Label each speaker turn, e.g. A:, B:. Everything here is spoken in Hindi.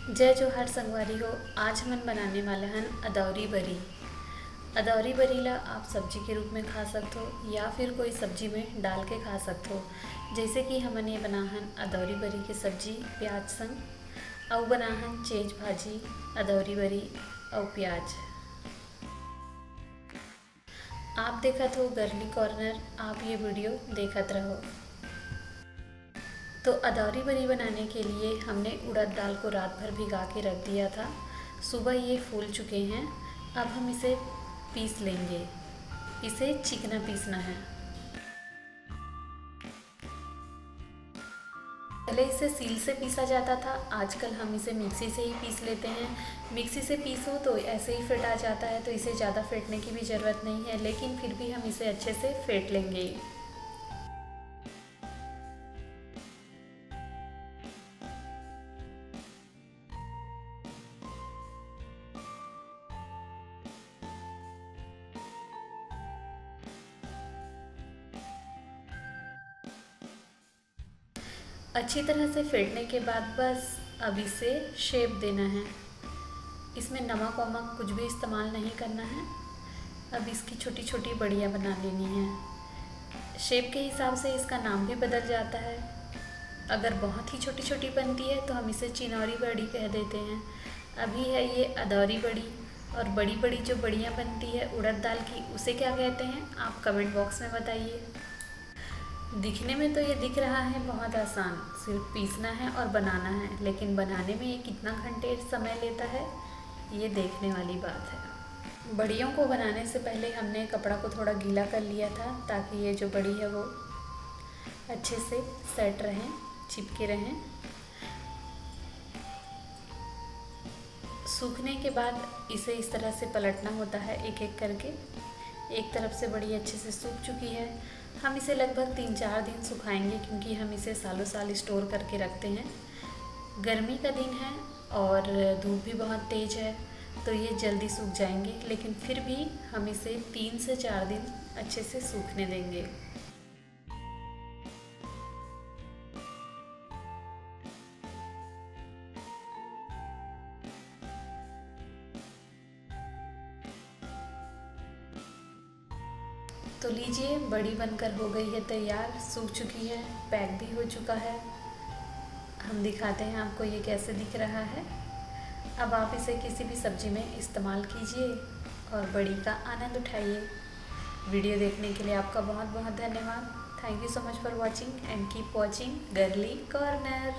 A: जय जोहार संगवारी हो। आज हमन बनाने वाला हन अदौरी बरी। अदौरी बरी ला आप सब्जी के रूप में खा सकते हो या फिर कोई सब्जी में डाल के खा सकते हो। जैसे कि हमन ये बना हन अदौरी बरी के सब्जी प्याज संग, अउ बना हन चेज भाजी अदौरी बरी और प्याज। आप देखत हो गर्ली कॉर्नर, आप ये वीडियो देखत रहो। तो अदौरी बरी बनाने के लिए हमने उड़द दाल को रात भर भिगा के रख दिया था। सुबह ये फूल चुके हैं। अब हम इसे पीस लेंगे। इसे चिकना पीसना है। पहले इसे सील से पीसा जाता था, आजकल हम इसे मिक्सी से ही पीस लेते हैं। मिक्सी से पीसो तो ऐसे ही फेंटा जाता है, तो इसे ज़्यादा फेंटने की भी ज़रूरत नहीं है, लेकिन फिर भी हम इसे अच्छे से फेंट लेंगे। अच्छी तरह से फेंटने के बाद बस अब इसे शेप देना है। इसमें नमक वमक कुछ भी इस्तेमाल नहीं करना है। अब इसकी छोटी छोटी बड़ियाँ बना लेनी है। शेप के हिसाब से इसका नाम भी बदल जाता है। अगर बहुत ही छोटी छोटी बनती है तो हम इसे चिनौरी बड़ी कह देते हैं। अभी है ये अदौरी बड़ी, और बड़ी बड़ी जो बड़ियाँ बनती है उड़द दाल की, उसे क्या कहते हैं आप कमेंट बॉक्स में बताइए। दिखने में तो ये दिख रहा है बहुत आसान, सिर्फ पीसना है और बनाना है, लेकिन बनाने में ये कितना घंटे समय लेता है ये देखने वाली बात है। बड़ियों को बनाने से पहले हमने कपड़ा को थोड़ा गीला कर लिया था, ताकि ये जो बड़ी है वो अच्छे से सेट रहें, चिपके रहें। सूखने के बाद इसे इस तरह से पलटना होता है एक एक करके। एक तरफ से बड़ी अच्छे से सूख चुकी है। हम इसे लगभग 3-4 दिन सुखाएंगे, क्योंकि हम इसे सालों साल स्टोर करके रखते हैं। गर्मी का दिन है और धूप भी बहुत तेज़ है, तो ये जल्दी सूख जाएंगे, लेकिन फिर भी हम इसे 3 से 4 दिन अच्छे से सूखने देंगे। तो लीजिए, बड़ी बनकर हो गई है तैयार, सूख चुकी है, पैक भी हो चुका है। हम दिखाते हैं आपको ये कैसे दिख रहा है। अब आप इसे किसी भी सब्जी में इस्तेमाल कीजिए और बड़ी का आनंद उठाइए। वीडियो देखने के लिए आपका बहुत बहुत धन्यवाद। Thank you so much for watching and keep watching girly corner.